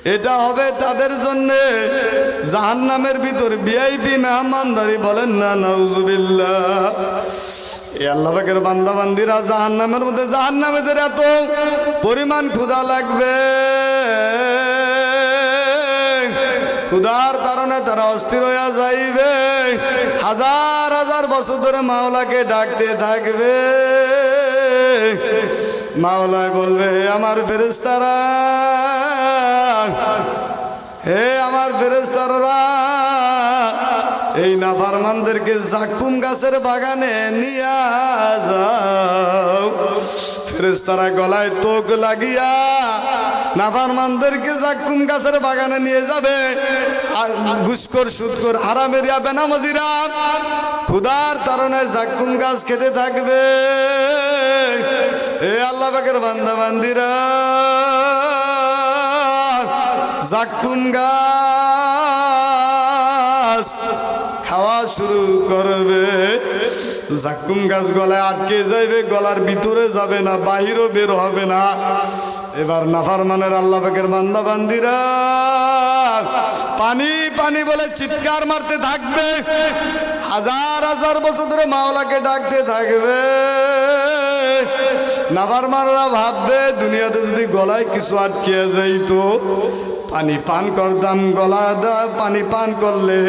এটা হবে তাদের জন্য জাহান্নামের ভিতর ভিআইপি মেহমানদারি। বলেন না নাউজুবিল্লাহ। এই আল্লাহ পাকের বান্দা বান্দিরা জাহান্নামের মধ্যে, জাহান্নামেদের এত পরিমাণ ক্ষুধা লাগবে, ক্ষুধার কারণে তারা অস্থির হইয়া যাইবে, হাজার হাজার বছর ধরে মাওলাকে ডাকতে থাকবে। মাওলায় বলবে, হে আমার ফেরেশতারা, হে আমার ফেরেশতারা, এই নাফরমানদেরকে জাকুম গাছের বাগানে নিয়ে যাও। ফেরেশতারা গলায় তোক লাগিয়া নাফরমানদেরকে জাকুম গাছের বাগানে নিয়ে যাবে। ঘুষখোর, সুদখোর, হারামেরিয়া, বেনামাজিরা ক্ষুধার কারণে জাকুম গাছ খেতে থাকবে। এ আল্লাহ পাকের বান্দা বান্দিরা, জাকুম গাছ খাওয়া শুরু করবে। জাকুম গাছ গলায় আটকে যাইবে, গলার ভিতরে যাবে না, বাহিরও বের হবে না। এবার নাফরমানের আল্লাহ পাকের বান্দা বান্দিরা পানি পানি বলে চিৎকার মারতে থাকবে, হাজার হাজার বছর ধরে মাওলাকে ডাকতে থাকবে। নাফরমানরা ভাববে, দুনিয়াতে যদি গলায় কিছু আটকে যাইতো, পানি পান করতাম, গলা পানি পান করলে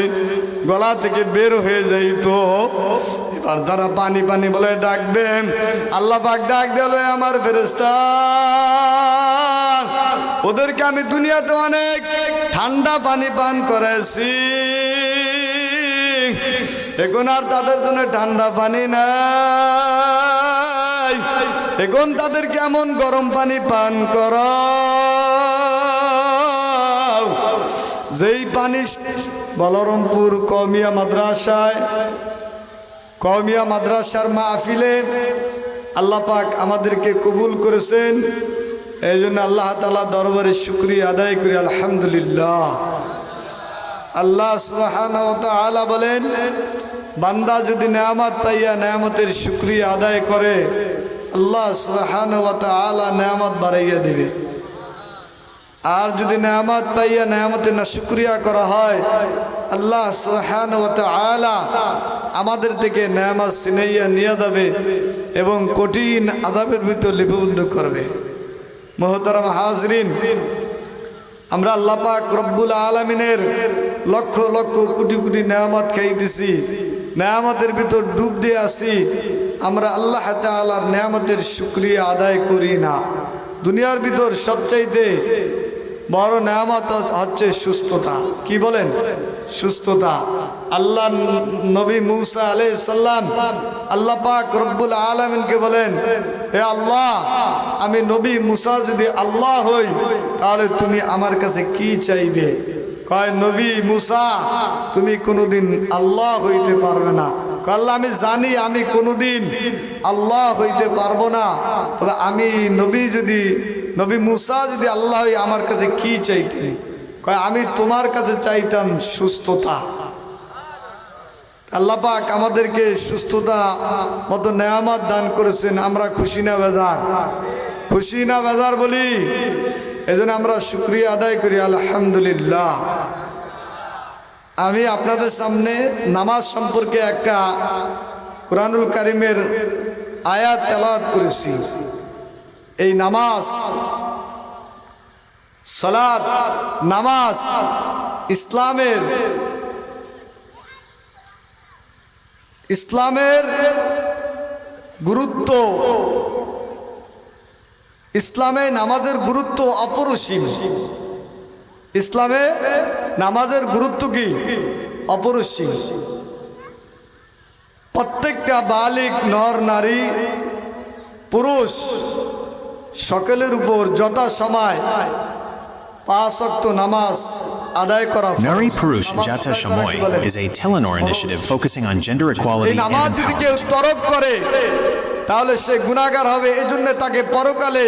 গলা থেকে বের হয়ে যাইতো। এবার তারা পানি পানি বলে ডাকবে। আল্লাহ পাক ডাক দিল, আমার ফেরেশতা, ওদেরকে আমি দুনিয়াতে অনেক ঠান্ডা পানি পান করেছি, এখন আর তাদের জন্য ঠান্ডা পানি নাই, এখন তাদেরকে এমন গরম পানি পান কর যেই পানি বলরামপুর কওমিয়া মাদ্রাসার মাহফিলে আল্লাহ পাক আমাদেরকে কবুল করেছেন। এই জন্য আল্লাহ তাআলা দরবারে শুকরিয়া আদায় করি, আলহামদুলিল্লাহ। আল্লাহ সুবহানাহু ওয়া তাআলা বলেন, বান্দা যদি নেয়ামত পাইয়া নেয়ামতের শুকরিয়া আদায় করে, আল্লাহ সুবহানাহু ওয়া তাআলা নেয়ামত বাড়াইয়া দিবে। আর যদি নেয়ামত পাইয়া নেয়ামতের না শুকরিয়া করা হয়, আল্লাহ সুবহানাহু ওয়া তাআলা আমাদের থেকে নেয়ামত ছিনাইয়া নিয়ে যাবে এবং কঠিন আযাবের ভিতর লিপিবদ্ধ করবে। মুহতারাম হাজরিন, আমরা আল্লাহ পাক রব্বুল আলামিনের লক্ষ লক্ষ কোটি কোটি নেয়ামত খাইতেছি, নেয়ামতের ভিতর ডুব দিয়ে আছি। আমরা আল্লাহ তাআলার নেয়ামতের শুকরিয়া আদায় করি না। দুনিয়ার ভিতর সবচাইতে বড় নেয়ামত হচ্ছে সুস্থতা। কি বলেন? সুস্থতা। আল্লাহ নবী মুসা আলাইহিস সালাম আল্লাহ পাক রব্বুল আলামিনকে বলেন, হে আল্লাহ, আমি নবী মুসা যদি আল্লাহ হই তাহলে তুমি আমার কাছে কি চাইবে? কয়, নবী মুসা, তুমি কোনোদিন আল্লাহ হইতে পারবে না। আল্লাহ, আমি জানি আমি কোনোদিন আল্লাহ হইতে পারবো না, তবে আমি নবী মুসা যদি আল্লাহ হই আমার কাছে কি চাইতে? কয়, আমি তোমার কাছে চাইতাম সুস্থতা। আল্লাহ পাক আমাদেরকে সুস্থতা মতো নেয়ামত দান করেছেন। আমরা খুশি না বেজার? খুশি না বেজার বলি? এজন্য আমরা শুকরিয়া আদায় করি, আলহামদুলিল্লাহ। আমি আপনাদের সামনে নামাজ সম্পর্কে একটা কুরআনুল কারীমের আয়াত তেলাওয়াত করেছি। এই নামাজ, সালাত, নামাজ ইসলামের গুরুত্ব, ইসলামে নামাজের গুরুত্ব অপরিসীম। ইসলামে নামাজের গুরুত্ব কি? অপরিসীম। প্রত্যেকটা বালিগ, নর নারী, পুরুষ সকলের উপর যথা সময় 5 ওয়াক্ত নামাজ আদায় করা। Nari Purush Jata Shamoy is a Telenor initiative focusing on gender equality and নামাজ যদি কেউ empowerment. তরক করে তাহলে সে গুনাহগার হবে। এজন্য তাকে পরকালে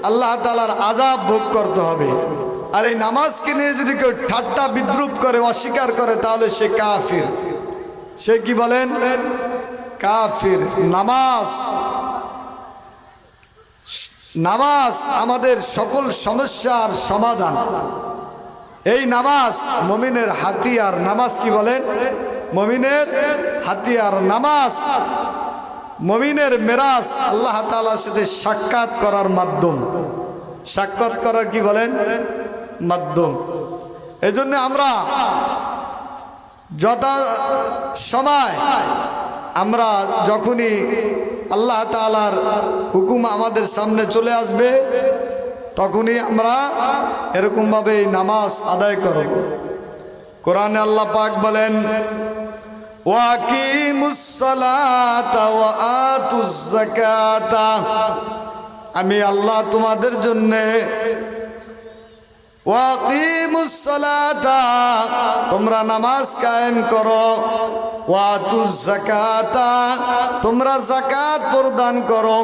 আল্লাহ তাআলার আযাব ভোগ করতে হবে। আর এই নামাজকে নিয়ে যদি কেউ ঠাট্টা বিদ্রুপ করে, অস্বীকার করে, তাহলে সে কাফির। সে কি বলেন? কাফির। নামাজ নামাজ আমাদের সকল সমস্যার সমাধান। এই নামাজ মুমিনের হাতিয়ার। নামাজ কি বলেন? মুমিনের হাতিয়ার। নামাজ মুমিনের মেরাজ, আল্লাহ তাআলার সাথে সাক্ষাৎ করার মাধ্যম। সাক্ষাৎ করার কি বলেন? মাধ্যম। এজন্য আমরা যত সময় আমরা যখনই আল্লাহ তাআলার হুকুম আমাদের সামনে চলে আসবে তখনই আমরা এরকমভাবে এই নামাজ আদায় করব। কোরআনে আল্লাহ পাক বলেন, ওয়াকিমুস সালাতা ওয়া আতুজ যাকাতা, আমি আল্লাহ তোমাদের জন্য ওয়াকিমুস সালাতা, তোমরা নামাজ কায়েম করো, ওয়াতুজ যাকাতা, তোমরা যাকাত প্রদান করো,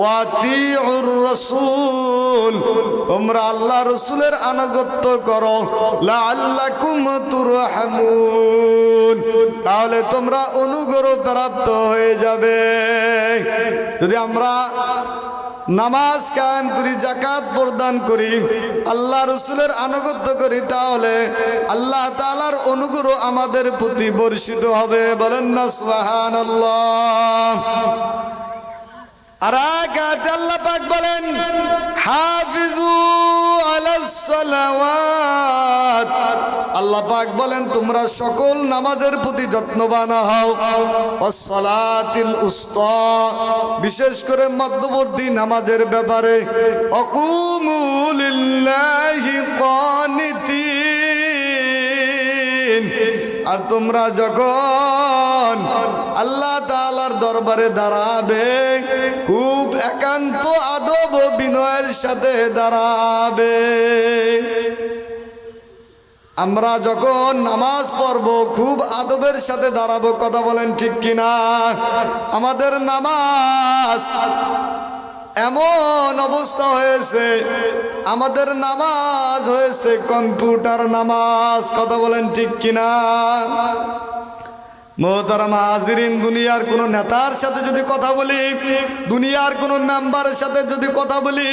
ওয়াতিউর রাসূল, তোমরা আল্লাহ রাসূলের আনুগত্য করো, লাআল্লাকুম তুরহামুন, তাহলে তোমরা অনুগ্রহ প্রাপ্ত হয়ে যাবে। যদি আমরা নামাজ কায়েম করি, যাকাত প্রদান করি, আল্লাহ রাসূলের আনুগত্য করি, তাহলে আল্লাহ তাআলার অনুগ্রহ আমাদের প্রতি বর্ষিত হবে। বলেন না সুবহানাল্লাহ। আর আয়াতে আল্লাহ পাক বলেন, হাফিজু আলাস সালাওয়াত, আল্লাহ পাক বলেন তোমরা সকল নামাজের প্রতি যত্নবান হও, ওয়াস সালাতিল উসতা, বিশেষ করে মধ্যবর্তী নামাজের ব্যাপারে, ওয়াকুমু লিল্লাহি কানিতিন, আর তোমরা যখন আল্লাহ তাআলার দরবারে দাঁড়াবে খুব একান্ত আদব ও বিনয়ের সাথে দাঁড়াবে। আমরা যখন নামাজ পড়ব খুব আদবের সাথে দাঁড়াবো। কথা বলেন ঠিক কিনা? আমাদের নামাজ এমন অবস্থা হয়েছে, আমাদের নামাজ হয়েছে কম্পিউটার নামাজ। কথা বলেন ঠিক কিনা? মোহতারাম হাজিরিন, দুনিয়ার কোনো নেতার সাথে যদি কথা বলি, দুনিয়ার কোনো মেম্বারের সাথে যদি কথা বলি,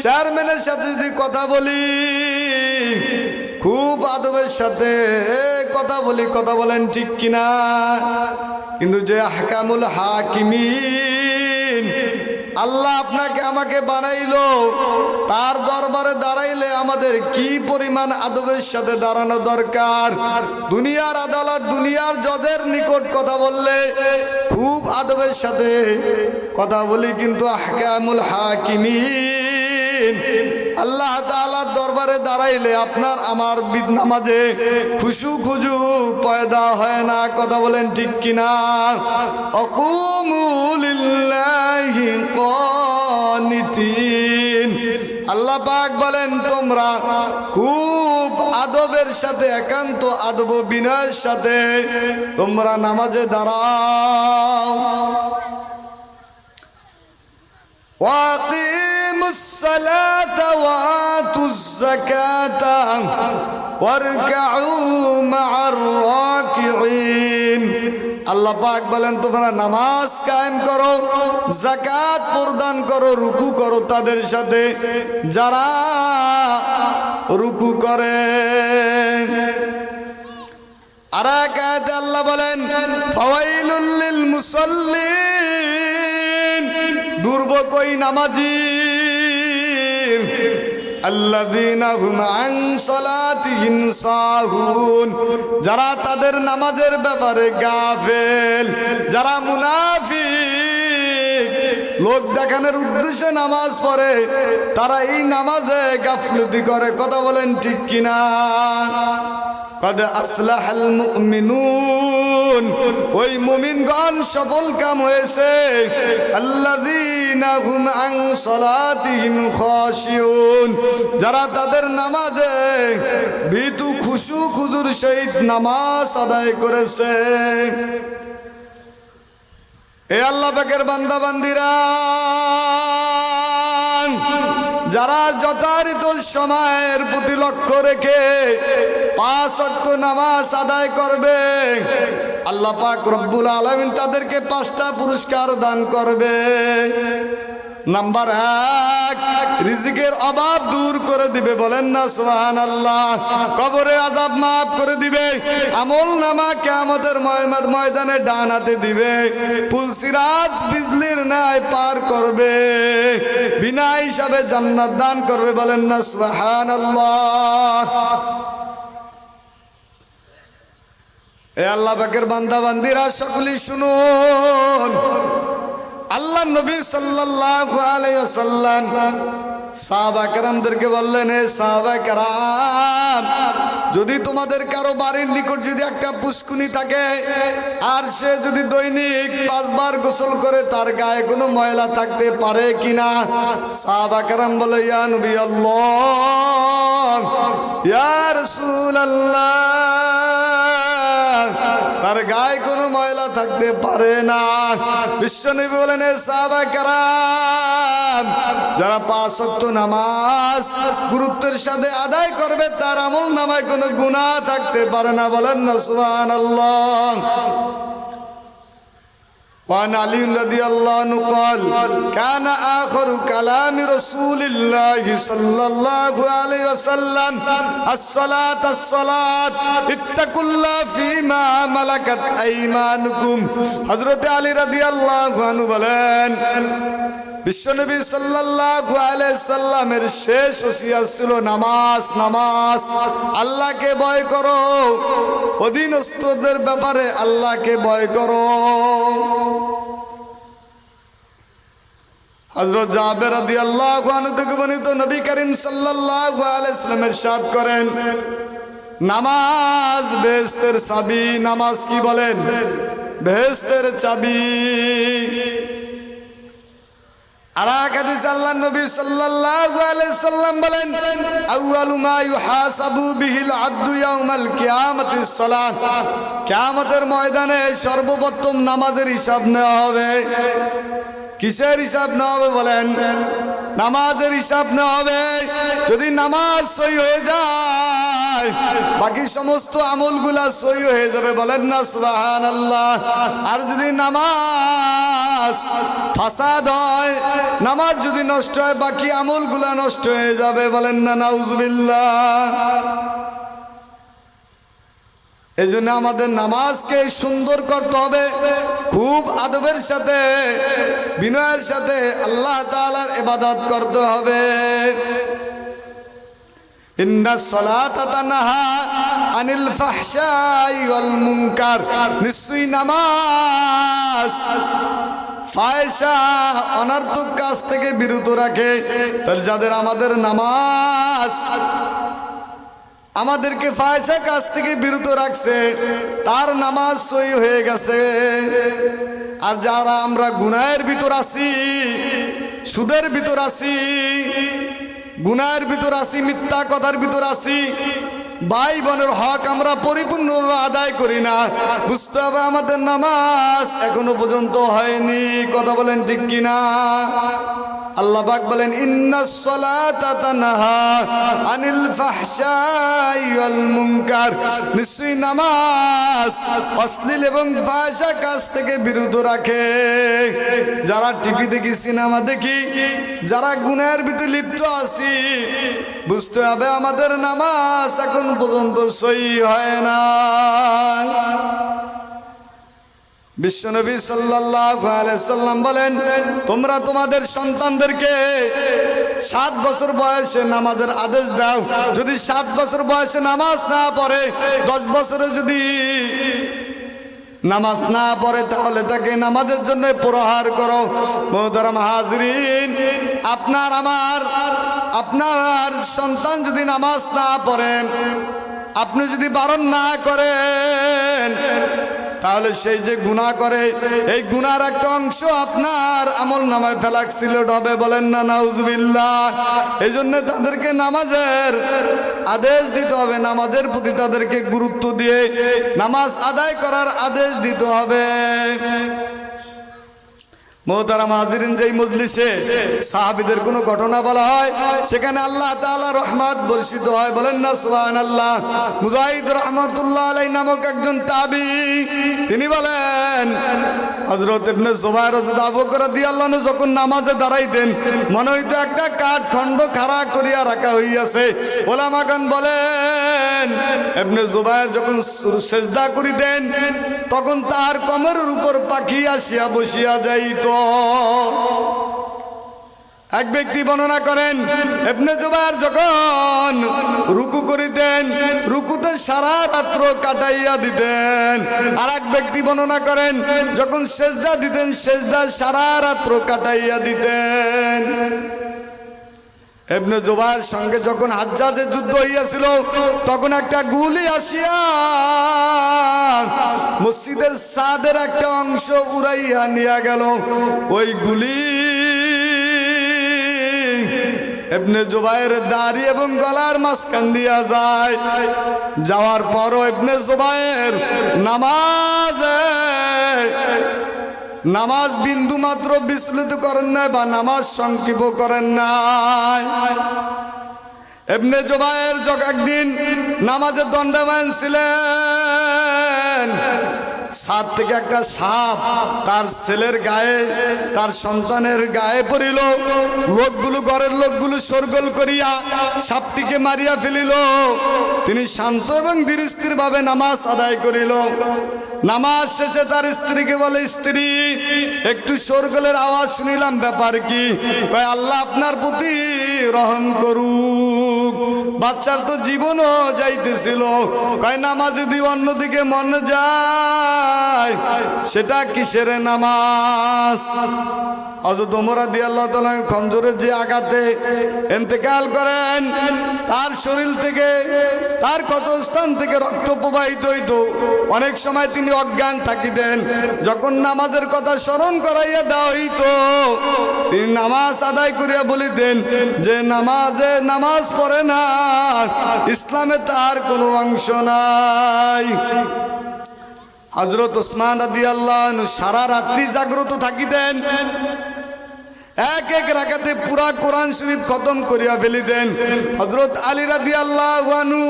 চেয়ারম্যানের সাথে যদি কথা বলি, খুব আদবের সাথে কথা বলি। কথা বলেন ঠিক কিনা? কিন্তু যে আহকামুল হাকিমিন, আল্লাহ আপনাকে আমাকে বানাইলো, তার দরবারে দাঁড়াইলে আমাদের কি পরিমাণ আদবের সাথে দাঁড়ানো দরকার। দুনিয়ার আদালত, দুনিয়ার জজের নিকট কথা বললে খুব আদবের সাথে কথা বলি, কিন্তু আহকামুল হাকিমিন, আল্লাহ তাআলার দরবারে দাঁড়াইলে আপনার আমার নামাজে খুশু খুজু পয়দা হয় না। কথা বলেন ঠিক কিনা? ওয়াকুমু লিল্লাহি কানিতিন, আল্লাহ পাক বলেন তোমরা খুব আদবের সাথে, একান্ত আদব বিনয়ের সাথে তোমরা নামাজে দাঁড়াও। وَأَقِيمُوا الصَّلَاةَ وَآتُوا الزَّكَاةَ وَارْكَعُوا مَعَ الرَّاكِعِينَ, আল্লাহ পাক বলেন তোমরা নামাজ কায়েম করো, যাকাত প্রদান করো, রুকু করো তাদের সাথে যারা রুকু করে। আর এক আয়াতে আল্লাহ বলেন, ফাওয়াইলুল লিল মুসাল্লিন, দুর্ভোগ ওই নামাজি, আল্লাযীনা হুম আন সালাতিহিম সাহুন, যারা তাদের নামাজের ব্যাপারে গাফেল, যারা মুনাফিক, লোক দেখানোর উদ্দেশ্যে নামাজ পড়ে, তারা এই নামাজে গাফলতি করে। কথা বলেন ঠিক কিনা? কদ আফলাহাল মুমিনুন, ওই মুমিনগণ সফল কাম হয়েছে। আল্লাযীনা হুম আন সালাতিহিম খাশিউন, যারা তাদের নামাজে ভীতু খুশু খুজুর সহিত নামাজ আদায় করেছে। এ আল্লাহ পাকের বান্দা বান্দিরা, যারা যথারীত সময়ের প্রতি লক্ষ্য রেখে 5 ওয়াক্ত নামাজ আদায় করবে, আল্লাহ পাক রব্বুল আলামিন তাদেরকে 5টা পুরস্কার দান করবে। নাম্বার 1, রিজিকের অভাব দূর করে দিবে, বলেন না সুবহানাল্লাহ। কবরের আযাব মাফ করে দিবে, আমল নামা কিয়ামতের ময়দানে ডান হাতে দিবে, পুলসিরাত বিজলির ন্যায় পার করবে, বিনা হিসাবে জান্নাত দান করবে, বলেন না সুবহানাল্লাহ। এ আল্লাহ পাকের বান্দা বান্দিরা সকলেই শুনুন, আল্লাহ নবী সাল্লাল্লাহু আলাইহি ওয়াসাল্লাম সাহাবা কেরামদেরকে বললেন, হে সাহাবা কেরাম, যদি তোমাদের কারো বাড়ির নিকট যদি একটা পুষ্কুনি থাকে আর সে যদি দৈনিক 5 বার গোসল করে, তার গায়ে কোনো ময়লা থাকতে পারে কিনা? সাহাবা কেরাম বলে, ইয়া নবী আল্লাহ, ইয়া রাসূলুল্লাহ, তার গায়ে কোনো ময়লা থাকতে পারে না। বিশ্বনবী বলেন, হে সাহাবা কেরাম, যারা 5 ওয়াক্ত নামাজ গুরুত্বের সাথে আদায় করবে, তার আমল নামায় কোনো গুনাহ থাকতে পারে না, বলেন না সুবহানাল্লাহ। وعن علي رضي الله عنه قال كان آخر كلام رسول الله صلى الله عليه وسلم الصلاة الصلاة اتقوا الله فيما ملكت أيمانكم। হযরত আলী রাদিয়াল্লাহু আনহু বলেন, বিশ্বনবী সাল্লাল্লাহু আলাইহি সাল্লামের শেষ ওসিয়ত ছিল নামাজ, নামাজ। আল্লাহকে ভয় করো, অধীনস্থদের ব্যাপারে আল্লাহকে ভয় করো। হযরত জাবের রাদিয়াল্লাহু আনহু থেকে বর্ণিত, নবী করিম সাল্লাল্লাহু আলাইহি সাল্লাম ইরশাদ করেন, নামাজ বেহেশতের চাবি। নামাজ কি বলেন? বেহেশতের চাবি। আর এক হাদিসে আল্লাহর নবী সাল্লাল্লাহু আলাইহি সাল্লাম বলেন, আউয়ালু মা ইউহাসাবু বিহিল আবদু ইয়াউমাল কিয়ামাতিস সালাত। কিয়ামতের ময়দানে সর্বপ্রথম নামাজের হিসাব নেওয়া হবে। কিসের হিসাব নেওয়া হবে বলেন? নামাজের হিসাব নেওয়া হবে। যদি নামাজ সহি হয়ে যায়, বাকি সমস্ত আমলগুলা সহি হয়ে যাবে, বলেন না সুবহানাল্লাহ। আর যদি নামাজ ফাসাদ হয়, নামাজ যদি নষ্ট হয়, বাকি আমলগুলা নষ্ট হয়ে যাবে, বলেন না নাউজুবিল্লাহ। এই জন্য আমাদের নামাজকে সুন্দর করতে হবে, খুব আদবের সাথে, বিনয়ের সাথে আল্লাহ তাআলার ইবাদত করতে হবে। ইন্নাস সালাতা তানহা আনিল ফাহশাই ওয়াল মুনকার। নিশ্চয়ই নামাজ ফায়সা অনর্থক কাজ থেকে বিরত রাখে। তাহলে যাদের আমাদের নামাজ আমাদেরকে ফায়সা কাজ থেকে বিরত রাখছে, তার নামাজ সহি হয়ে গেছে। আর যারা আমরা গুনাহের ভিতর আছি, সুদের ভিতর আছি, গুনাহের ভিতর আছি, মিথ্যা কথার ভিতর আছি, ভাই বোনের হক আমরা পরিপূর্ণভাবে আদায় করি না, বুঝতে হবে আমাদের নামাজ এখনো পর্যন্ত হয়নি। কথা বলেন ঠিক কিনা? আল্লাহ পাক বলেন, ইন্নাস সালাতা তানহা আনিল ফাহশাই ওয়াল মুনকার। নিশ্চয়ই নামাজ অশ্লীল এবং ফাহশা কাজ থেকে বিরত রাখে। যারা টিভি দেখি, সিনেমা দেখি, যারা গুনাহের ভিতরে লিপ্ত আছি, বুঝতে হবে আমাদের নামাজ এখন পর্যন্ত সহি হয় না। বিশ্বনবী সাল্লাল্লাহু আলাইহি সাল্লাম বলেন, তোমরা তোমাদের সন্তানদেরকে 7 বছর বয়সে নামাজের আদেশ দাও। যদি 7 বছর বয়সে নামাজ না পড়ে, 10 বছরে যদি নামাজ না পড়ে, তাহলে তাকে নামাজের জন্য প্রহার করো। মুহতারাম হাজরিন, আপনার সন্তান যদি নামাজ না পড়ে, আপনি যদি বারণ না করেন, তাহলে সেই যে গুনাহ করে, এই গুনার একটা অংশ আপনার আমল নামায় ফেলাক সিলেট হবে, বলেন না নাউজুবিল্লাহ। এই জন্য তাদেরকে নামাজের আদেশ দিতে হবে, নামাজের প্রতি তাদেরকে গুরুত্ব দিয়ে নামাজ আদায় করার আদেশ দিতে হবে। মোহতারাম হাজিরিন, যেই মজলিসে সাহাবীদের কোনো ঘটনা বলা হয় সেখানে আল্লাহ তাআলা রহমত বর্ষিত হয়, বলেন না সুবহানাল্লাহ। মুজাহিদ রহমাতুল্লাহ আলাইহি নামক একজন তাবিঈ, তিনি বলেন হযরত ইবনে জুবায়ের রাদিয়াল্লাহু আবু বকর রাদিয়াল্লাহু আনহু যখন নামাজে দাঁড়াইতেন মনে হইতো একটা কাঠ খণ্ড খাড়া করিয়া রাখা হইয়াছে। ওলামাগণ বলেন ইবনে জুবায়ের যখন সিজদা করিতেন তখন তার কোমরের উপর পাখি আসিয়া বসিয়া যাইত। এক ব্যক্তি বর্ণনা করেন ইবনে জুবায়ের যখন রুকু করিতেন রুকুতে সারা রাত্র কাটাইয়া দিতেন। আর এক ব্যক্তি বর্ণনা করেন যখন সেজদা দিতেন সেজদা সারা রাত্র কাটাইয়া দিতেন। ইবনে জুবায়ের সঙ্গে যখন হাজ্জাজের যুদ্ধ হইয়াছিল তখন একটা গুলি আসিয়া মসজিদের ছাদের একটা অংশ উড়াইয়া নিয়ে গেল। ওই গুলি ইবনে জুবায়ের দাড়ি এবং গলার মাঝখান দিয়া যায়। যাওয়ার পরও ইবনে জুবায়ের নামাজ বিন্দু মাত্র বিচলিত করেন নাই বা নামাজ সংক্ষিপ্ত করেন নাই। ইবনে জুবায়ের যখন একদিন নামাজের দণ্ডায়মান ছিলেন, ছাদ থেকে একটা সাপ তার ছেলের গায়ে তার সন্তানের গায়ে পড়িল। লোকগুলো ঘরের লোকগুলো শোরগোল করিয়া সাপটিকে মারিয়া ফেলিল। তিনি শান্ত এবং ধীরস্থির ভাবে নামাজ আদায় করিল। নামাজ শেষে তার স্ত্রীকে বলে, স্ত্রী একটু শোরগোলের আওয়াজ শুনিলাম, ব্যাপার কি? কয় আল্লাহ আপনার প্রতি রহম করুক, বাচ্চার তো জীবনও যাইতেছিল। কয় নামাজ যদি অন্যদিকে মন যায় সেটা কিসের নামাজ? হযরত ওমর রাদিয়াল্লাহু তাআলা খঞ্জরের যে আঘাতে ইন্তেকাল করেন তার শরীর থেকে তার কত স্থান থেকে রক্ত প্রবাহিত হইত। অনেক সময় তিনি অজ্ঞান থাকিতেন। যখন নামাজের কথা স্মরণ করাইয়া দেওয়া হইত তিনি নামাজ আদায় করিয়া বলিতেন যে নামাজ পড়ে না ইসলামে তার কোনো অংশ নাই। হযরত ওসমান রাদিয়াল্লাহু আনহু সারা রাত্রি জাগ্রত থাকিতেন। এক এক রাকাতে পুরা কোরআন শরীফ খতম করিয়া ফেলিতেন। হযরত আলী রাদিয়াল্লাহু আনহু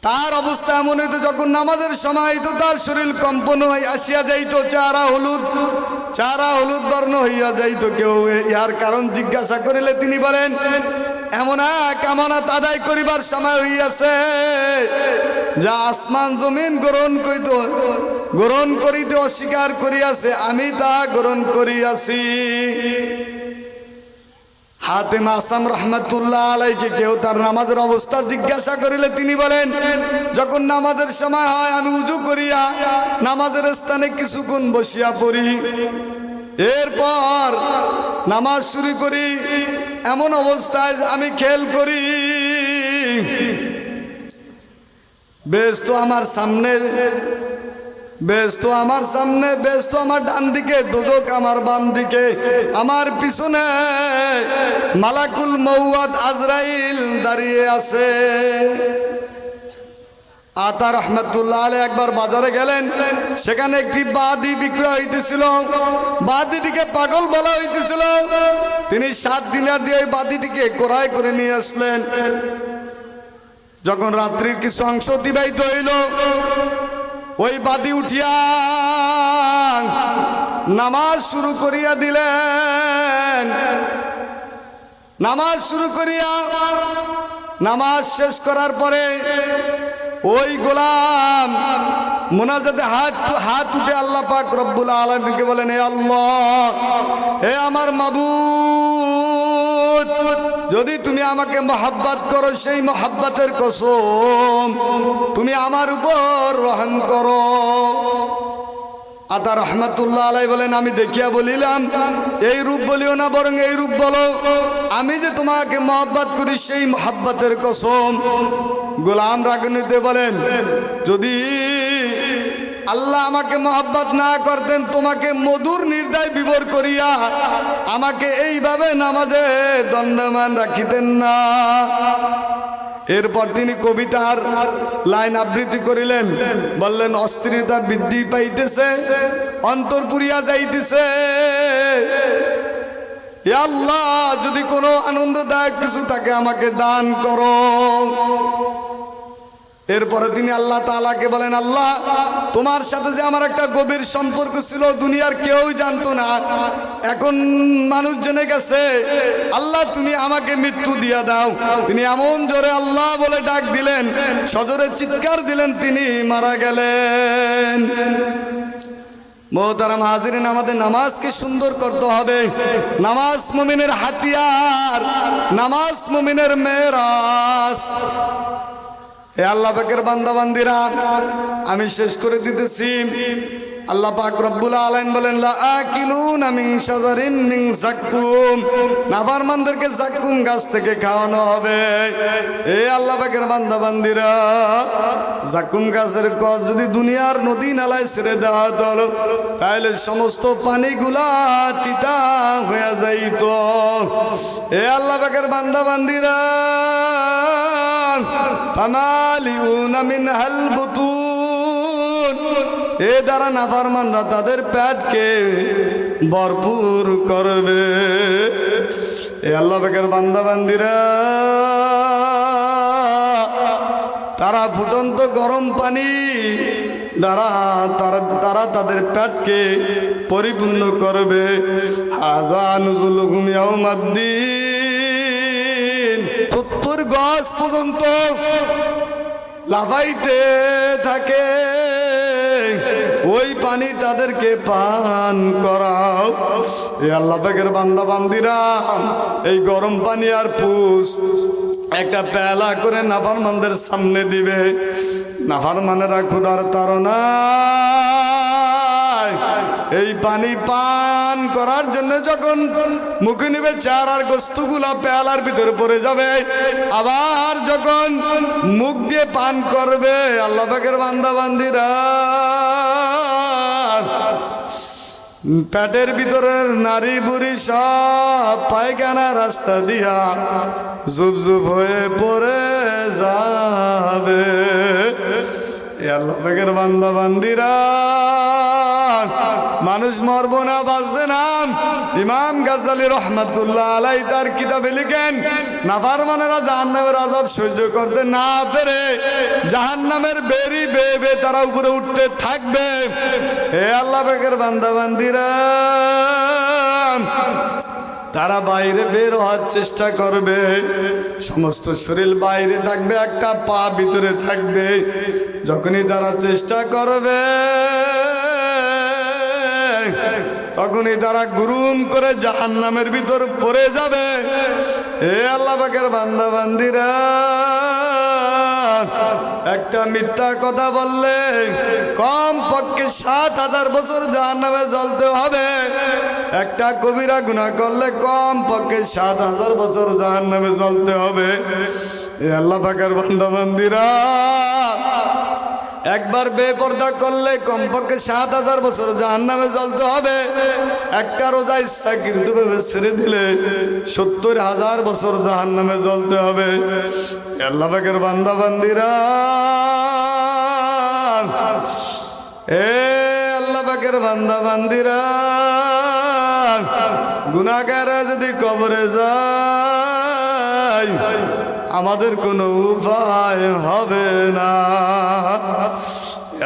তার অবস্থা এমন হইতো যখন নামাজের সময় তো তার শরীর কম্পন হয়ে আসিয়া যাইতো, চারা হলুদ বর্ণ হইয়া যাইতো। কেউ ইহার কারণ জিজ্ঞাসা করিলে তিনি বলেন, এমন এক আমানত আদায় করিবার সময় হইয়াছে যা আসমান জমিন গ্রহণ করিতে অস্বীকার করিয়াছে, আমি তা গ্রহণ করিয়াছি। হাতেম আসাম রহমাতুল্লাহ আলাইকে কেউ তার নামাজের অবস্থা জিজ্ঞাসা করিলে তিনি বলেন, যখন নামাজের সময় হয় আমি উজু করিয়া নামাজের স্থানে কিছুক্ষণ বসিয়া পড়ি, এরপর নামাজ শুরু করি। এমন অবস্থায় আমি খেয়াল করি বেশ তো আমার ডান দিকে, দোজক আমার বাম দিকে, আমার পিছনে মালাকুল মউত আজরাইল দাঁড়িয়ে আছে। আতা রহমাতুল্লাহ আলাইহি একবার বাজারে গেলেন, সেখানে একটি বাদি বিক্রয় হইতেছিল। বাদিটিকে পাগল বলা হইতেছিল। তিনি 7 দিনার দিয়ে ওই বাদিটিকে ক্রয় করে নিয়ে আসলেন। যখন রাত্রির কিছু অংশ অতিবাহিত হইল, ওই বাদি উঠিয়া নামাজ শুরু করিয়া দিলেন। নামাজ শেষ করার পরে ওই গোলাম মুনাজাতে হাত উঠে আল্লাহ পাক রব্বুল আলামিনকে বলেন, হে আল্লাহ, হে আমার মাবুদ, যদি তুমি আমাকে মহব্বত করো সেই মহব্বতের কসম তুমি আমার উপর রহম করো। আতা রহমাতুল্লাহ আলাইহি বলেন, আমি দেখিয়া বলিলাম এই রূপ বলিও না, বরং এই রূপ বলো, আমি যে তোমাকে মহব্বত করি সেই মহব্বতের কসম। গোলাম রাগান্বিত বলেন, যদি আল্লাহ আমাকে মহব্বত না করতেন তোমাকে মধুর নির্দয় বিবর করিয়া আমাকে এইভাবে নামাজে দণ্ডমান রাখিতেন না। এরপর তিনি কবিতার লাইন আবৃত্তি করিলেন, বললেন অস্থিরতা বৃদ্ধি পাইতেছে, অন্তর পুরিয়া যাইতেছে। হে আল্লাহ, যদি কোনো আনন্দদায়ক কিছু থাকে আমাকে দান করো। এরপরে তিনি আল্লাহ তাআলাকে বলেন, আল্লাহ তোমার সাথে যে আমার একটা গভীর সম্পর্ক ছিল, দুনিয়ার কেউ জানতো না, এখন মানুষ জেনে গেছে। আল্লাহ তুমি আমাকে মৃত্যু দিয়া দাও। তিনি এমন জোরে আল্লাহ বলে ডাক দিলেন, সজোরে চিৎকার দিলেন, তিনি মারা গেলেন। মোহতারাম হাজিরিন, আমাদের নামাজকে সুন্দর করতে হবে। নামাজ মুমিনের হাতিয়ার, নামাজ মুমিনের মেরাজ। হে আল্লাহ পাকের বান্দা বান্দিরা, আমি শেষ করে দিতেছি। আল্লাহ পাক রব্বুল আলামিন বলেন, লা আকিলুনা মিন শাজারিন মিন যাক্কুম, নাফরমানদেরকে যাক্কুম গাছ থেকে খাওয়ানো হবে। হে আল্লাহ পাকের বান্দা বান্দিরা, যাক্কুম গাছের কষ যদি দুনিয়ার নদী নালায় ছেড়ে দেওয়া হতো, তাহলে সমস্ত পানিগুলা তিতা হয়ে যাইত। হে আল্লাহ পাকের বান্দা বান্দিরা, ফামালিউনা মিনহাল বুতুন, এ দ্বারা নাফরমানরা তাদের পেটকে ভরপুর করবে। এ আল্লাহ পাকের বান্দা বান্দিরা, তারা ফুটন্ত গরম পানি দ্বারা তারা তাদের পেটকে পরিপূর্ণ করবে। হাযা নুজুলুহুম ইয়াউমাদ্দিন, 70 গজ পর্যন্ত লাফাইতে থাকে, ওই পানি তাদেরকে পান করাও। এ আল্লাহ পাকের বান্দা বান্দিরা, এই গরম পানি আর পুষ একটা পেলা করে নাফরমানদের সামনে দিবে। নাফরমানেরা ক্ষুধার তাড়নায় এই পানি পান করার জন্য যখন মুখে নিবে, চার আর গোস্তগুলা পেয়ালার ভিতরে পড়ে যাবে। আবার যখন মুখ দিয়ে পান করবে, আল্লাহ পাকের বান্দা বান্দিরা, পেটের ভিতরের নারী বুড়ি সব পায়খানা রাস্তা দিয়া জুব জুব হয়ে পড়ে যাবে। আল্লাহ পাকের বান্দা বান্দিরা, মানুষ মরবো না, বাঁচবে না। ইমাম গাজ্জালী রহমাতুল্লাহ আলাইহি তার কিতাবে লিখেন, নাফরমানেরা জাহান্নামের আযাব সহ্য করতে না পেরে জাহান্নামের বেরি বেয়ে বেয়ে তারা উপরে উঠতে থাকবে। হে আল্লাহ পাকের বান্দা বান্দিরা, তারা বাইরে বের হওয়ার চেষ্টা করবে, সমস্ত শরীর বাইরে থাকবে, একটা পা ভিতরে থাকবে। যখনই তারা চেষ্টা করবে, তখনই তারা গুরুম করে জাহান্নামের ভিতর পড়ে যাবে। হে আল্লাহ পাকের বান্দা বান্দিরা, একটা মিথ্যা কথা বললে কম পক্ষে 7000 বছর জাহান্নামে জ্বলতে হবে। একটা কবিরা গুনাহ করলে কম পক্ষে 7000 বছর জাহান্নামে জ্বলতে হবে। হে আল্লাহ পাকের বান্দা বান্দিরা, একবার বেপরদা করলে কমপক্ষে 7000 বছর জাহান্নামে জ্বলতে হবে। একটা রোজা ইচ্ছাকৃতভাবে ছেড়ে দিলে 70000 বছর জাহান্নামে জ্বলতে হবে। আল্লাহ পাকের বান্দা বান্দিরা, এ আল্লাহ পাকের বান্দা বান্দিরা, গুনাহগাররা যদি কবরে যায়, আমাদের কোনো উপায় হবে না।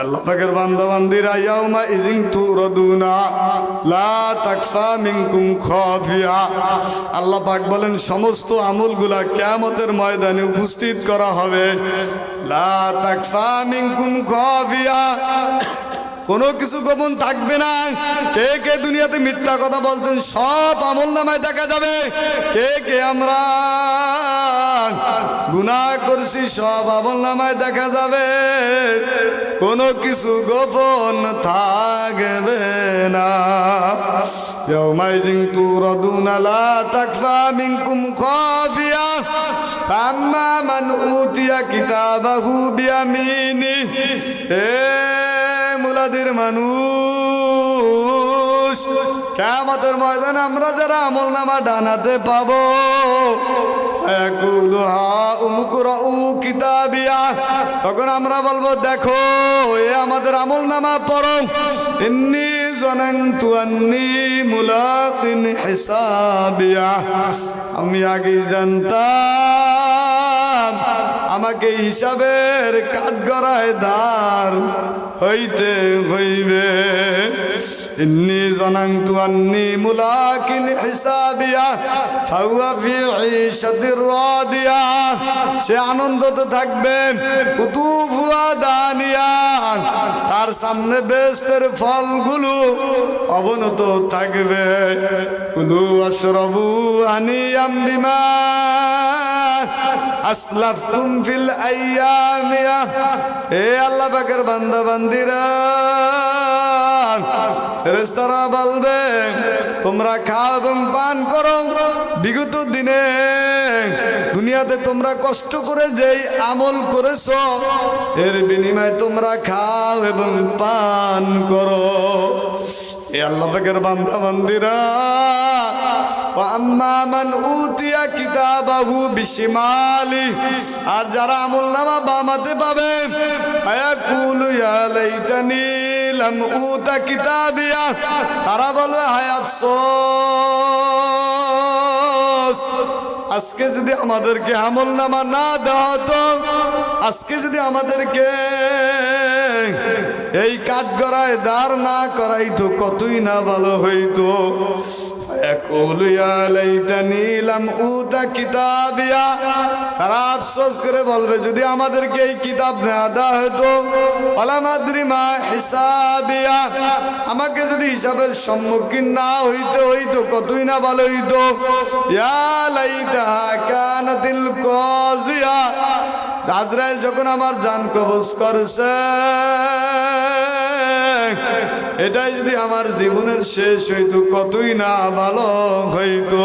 আল্লাহ পাকের বান্দা বান্দিরা, ইয়াউমা ইযিন তুরাদুনা লা তাকফা মিনকুম খাফিয়া। আল্লাহ পাক বলেন, সমস্ত আমলগুলা কিয়ামতের ময়দানে উপস্থিত করা হবে। লা তাকফা মিনকুম খাফিয়া, কোনো কিছু গোপন থাকবে না। কে কে দুনিয়াতে মিথ্যা কথা বলছেন সব আমলনামায় দেখা যাবে। কে কে আমরা গুনাহ করছি সব আমলনামায় দেখা যাবে। কোনো কিছু গোপন থাকবে না। ইয়াউমাইযিন তুরাদুনা লা তাকফা মিনকুম খাফিয়া ফাম্মা মান উতিয়া কিতাবাহু বিয়ামিনিহি। মুলাদির মানুষ, কিয়ামতের ময়দানে আমরা যারা আমলনামা ডানাতে পাবো, ফায়াকুলু হাউম ইকরাউ কিতাবিয়া, তখন আমরা বলবো দেখো এ আমাদের আমলনামা পড়ো। ইন্নী যানানতু আন্নী মুলাকিন হিসাবিয়া, আমি আগেই জানতাম আমাকে হিসাবের কাঠগড়ায় দাঁড় হইতে হইবে। ইন্নী যানানতু আন্নী মুলাকিন হিসাবিয়া ফাহুয়া ফি ঈশাতির রাদিয়া, সে আনন্দতে থাকবে। কুতুফুহা দানিয়া, তার সামনে বেহেশতের ফলগুলো অবনত থাকবে। কুলু ওয়াশরাবু হানিয়াম বিমা আসলাফতুম ফিল আইয়ামিয়া, হে আল্লাহ পাকের বান্দা বান্দিরা, ফেরেশতারা বলবে তোমরা খাও এবং পান করো, বিগত দিনে দুনিয়াতে তোমরা কষ্ট করে যেই আমল করেছো এর বিনিময়ে তোমরা খাও এবং পান করো। এ আল্লাহ পাকের বান্দা বান্দিরা, আম্মা মান উতিয়া কিতাবাহু বিশিমালি, আর যারা আমলনামা বামাতে পাবে, ফায়াকুলু ইয়া লাইতানি লাম উতা কিতাবিয়া, তারা বলবে হায় আফসোস, আজকে যদি আমাদেরকে আমলনামা না দেওয়া হতো, আজকে যদি আমাদেরকে এই কাঠগড়ায় দাঁড় না করাইতো কতই না ভালো হইতো। ফায়াকুলু ইয়া লাইতানি লাম উতা কিতাবিয়া, তারা আফসোস করে বলবে যদি আমাদেরকে এই কিতাব না দেওয়া হতো, ওয়ালাম আদরি মা হিসাবিয়া, আমাকে যদি হিসাবের সম্মুখীন না হইতে হইতো কতই না ভালো হইতো। ইয়া লাইতাহা কানাতিল কাযিয়া, আজরাইল যখন আমার জান কবজ করেছে, এটাই যদি আমার জীবনের শেষ হইতো কতই না ভালো হইতো।